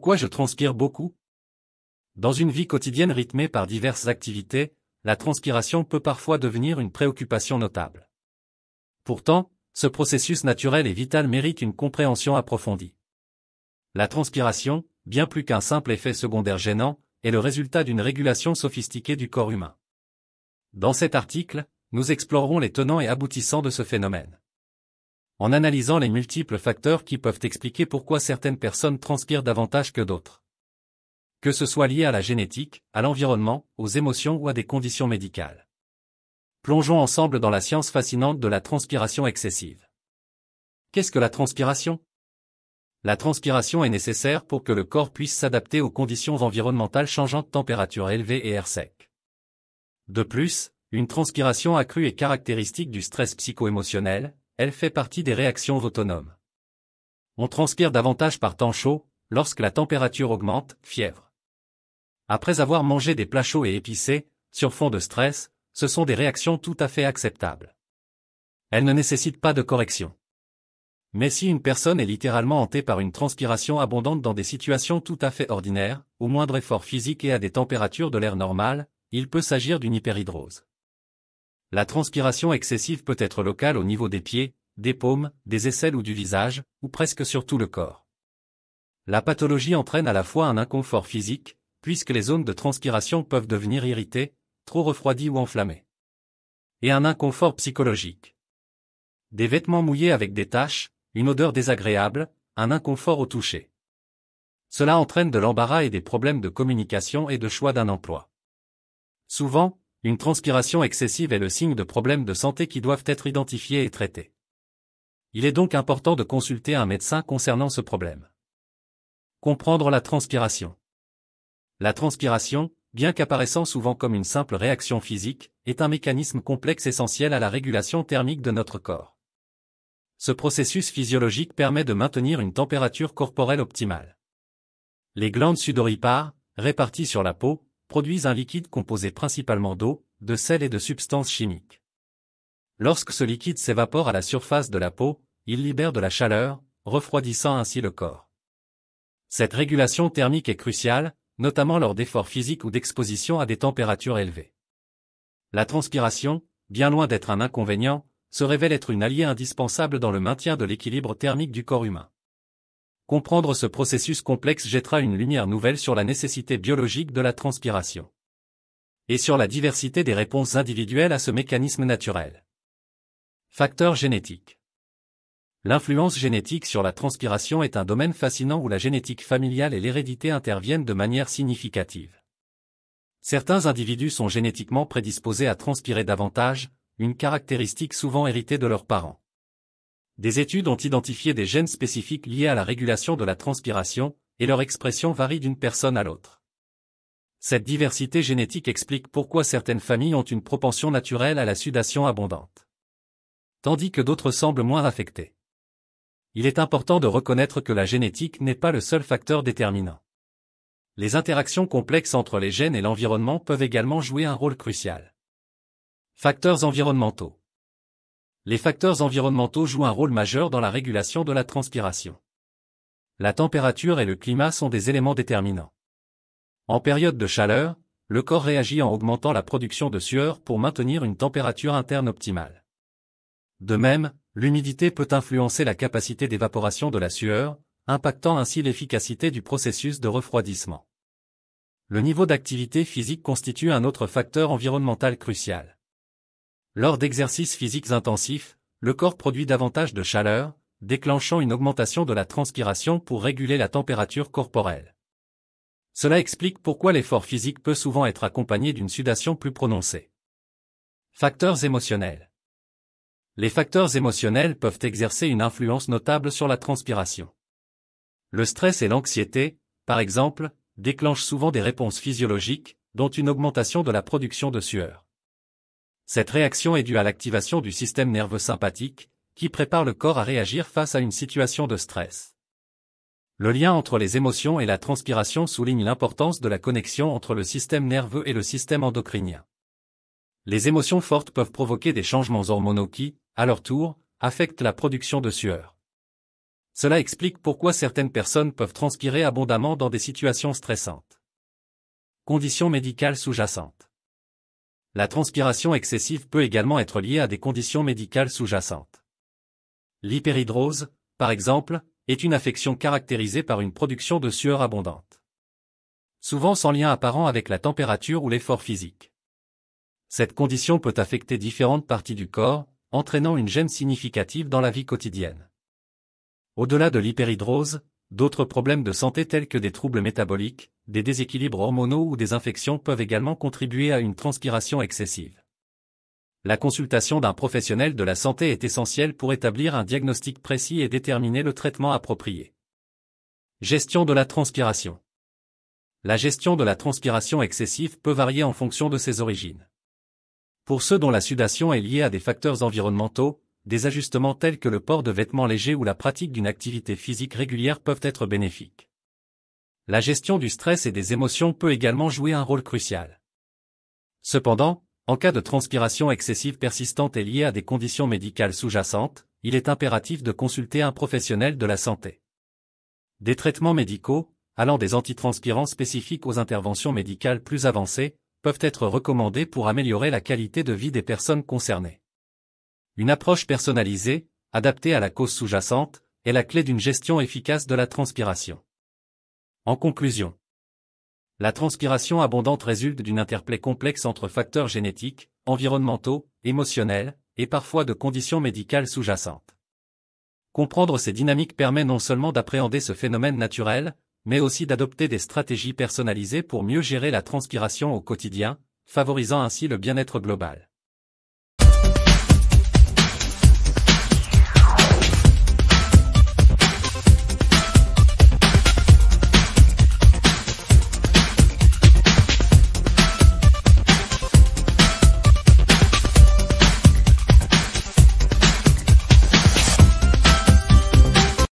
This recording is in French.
Pourquoi je transpire beaucoup? Dans une vie quotidienne rythmée par diverses activités, la transpiration peut parfois devenir une préoccupation notable. Pourtant, ce processus naturel et vital mérite une compréhension approfondie. La transpiration, bien plus qu'un simple effet secondaire gênant, est le résultat d'une régulation sophistiquée du corps humain. Dans cet article, nous explorerons les tenants et aboutissants de ce phénomène. En analysant les multiples facteurs qui peuvent expliquer pourquoi certaines personnes transpirent davantage que d'autres. Que ce soit lié à la génétique, à l'environnement, aux émotions ou à des conditions médicales. Plongeons ensemble dans la science fascinante de la transpiration excessive. Qu'est-ce que la transpiration? La transpiration est nécessaire pour que le corps puisse s'adapter aux conditions environnementales changeantes, température élevée et air sec. De plus, une transpiration accrue est caractéristique du stress psycho-émotionnel, elle fait partie des réactions autonomes. On transpire davantage par temps chaud, lorsque la température augmente, fièvre. Après avoir mangé des plats chauds et épicés, sur fond de stress, ce sont des réactions tout à fait acceptables. Elles ne nécessitent pas de correction. Mais si une personne est littéralement hantée par une transpiration abondante dans des situations tout à fait ordinaires, au moindre effort physique et à des températures de l'air normales, il peut s'agir d'une hyperhidrose. La transpiration excessive peut être locale au niveau des pieds, des paumes, des aisselles ou du visage, ou presque sur tout le corps. La pathologie entraîne à la fois un inconfort physique, puisque les zones de transpiration peuvent devenir irritées, trop refroidies ou enflammées. Et un inconfort psychologique. Des vêtements mouillés avec des taches, une odeur désagréable, un inconfort au toucher. Cela entraîne de l'embarras et des problèmes de communication et de choix d'un emploi. Souvent, une transpiration excessive est le signe de problèmes de santé qui doivent être identifiés et traités. Il est donc important de consulter un médecin concernant ce problème. Comprendre la transpiration. La transpiration, bien qu'apparaissant souvent comme une simple réaction physique, est un mécanisme complexe essentiel à la régulation thermique de notre corps. Ce processus physiologique permet de maintenir une température corporelle optimale. Les glandes sudoripares, réparties sur la peau, produisent un liquide composé principalement d'eau, de sel et de substances chimiques. Lorsque ce liquide s'évapore à la surface de la peau, il libère de la chaleur, refroidissant ainsi le corps. Cette régulation thermique est cruciale, notamment lors d'efforts physiques ou d'exposition à des températures élevées. La transpiration, bien loin d'être un inconvénient, se révèle être une alliée indispensable dans le maintien de l'équilibre thermique du corps humain. Comprendre ce processus complexe jettera une lumière nouvelle sur la nécessité biologique de la transpiration. Et sur la diversité des réponses individuelles à ce mécanisme naturel. Facteurs génétiques. L'influence génétique sur la transpiration est un domaine fascinant où la génétique familiale et l'hérédité interviennent de manière significative. Certains individus sont génétiquement prédisposés à transpirer davantage, une caractéristique souvent héritée de leurs parents. Des études ont identifié des gènes spécifiques liés à la régulation de la transpiration, et leur expression varie d'une personne à l'autre. Cette diversité génétique explique pourquoi certaines familles ont une propension naturelle à la sudation abondante, tandis que d'autres semblent moins affectées. Il est important de reconnaître que la génétique n'est pas le seul facteur déterminant. Les interactions complexes entre les gènes et l'environnement peuvent également jouer un rôle crucial. Facteurs environnementaux. Les facteurs environnementaux jouent un rôle majeur dans la régulation de la transpiration. La température et le climat sont des éléments déterminants. En période de chaleur, le corps réagit en augmentant la production de sueur pour maintenir une température interne optimale. De même, l'humidité peut influencer la capacité d'évaporation de la sueur, impactant ainsi l'efficacité du processus de refroidissement. Le niveau d'activité physique constitue un autre facteur environnemental crucial. Lors d'exercices physiques intensifs, le corps produit davantage de chaleur, déclenchant une augmentation de la transpiration pour réguler la température corporelle. Cela explique pourquoi l'effort physique peut souvent être accompagné d'une sudation plus prononcée. Facteurs émotionnels. Les facteurs émotionnels peuvent exercer une influence notable sur la transpiration. Le stress et l'anxiété, par exemple, déclenchent souvent des réponses physiologiques, dont une augmentation de la production de sueur. Cette réaction est due à l'activation du système nerveux sympathique, qui prépare le corps à réagir face à une situation de stress. Le lien entre les émotions et la transpiration souligne l'importance de la connexion entre le système nerveux et le système endocrinien. Les émotions fortes peuvent provoquer des changements hormonaux qui, à leur tour, affectent la production de sueur. Cela explique pourquoi certaines personnes peuvent transpirer abondamment dans des situations stressantes. Conditions médicales sous-jacentes. La transpiration excessive peut également être liée à des conditions médicales sous-jacentes. L'hyperhidrose, par exemple, est une affection caractérisée par une production de sueur abondante. Souvent sans lien apparent avec la température ou l'effort physique. Cette condition peut affecter différentes parties du corps, entraînant une gêne significative dans la vie quotidienne. Au-delà de l'hyperhidrose, d'autres problèmes de santé tels que des troubles métaboliques, des déséquilibres hormonaux ou des infections peuvent également contribuer à une transpiration excessive. La consultation d'un professionnel de la santé est essentielle pour établir un diagnostic précis et déterminer le traitement approprié. Gestion de la transpiration. La gestion de la transpiration excessive peut varier en fonction de ses origines. Pour ceux dont la sudation est liée à des facteurs environnementaux, des ajustements tels que le port de vêtements légers ou la pratique d'une activité physique régulière peuvent être bénéfiques. La gestion du stress et des émotions peut également jouer un rôle crucial. Cependant, en cas de transpiration excessive persistante et liée à des conditions médicales sous-jacentes, il est impératif de consulter un professionnel de la santé. Des traitements médicaux, allant des antitranspirants spécifiques aux interventions médicales plus avancées, peuvent être recommandés pour améliorer la qualité de vie des personnes concernées. Une approche personnalisée, adaptée à la cause sous-jacente, est la clé d'une gestion efficace de la transpiration. En conclusion, la transpiration abondante résulte d'une interplay complexe entre facteurs génétiques, environnementaux, émotionnels, et parfois de conditions médicales sous-jacentes. Comprendre ces dynamiques permet non seulement d'appréhender ce phénomène naturel, mais aussi d'adopter des stratégies personnalisées pour mieux gérer la transpiration au quotidien, favorisant ainsi le bien-être global.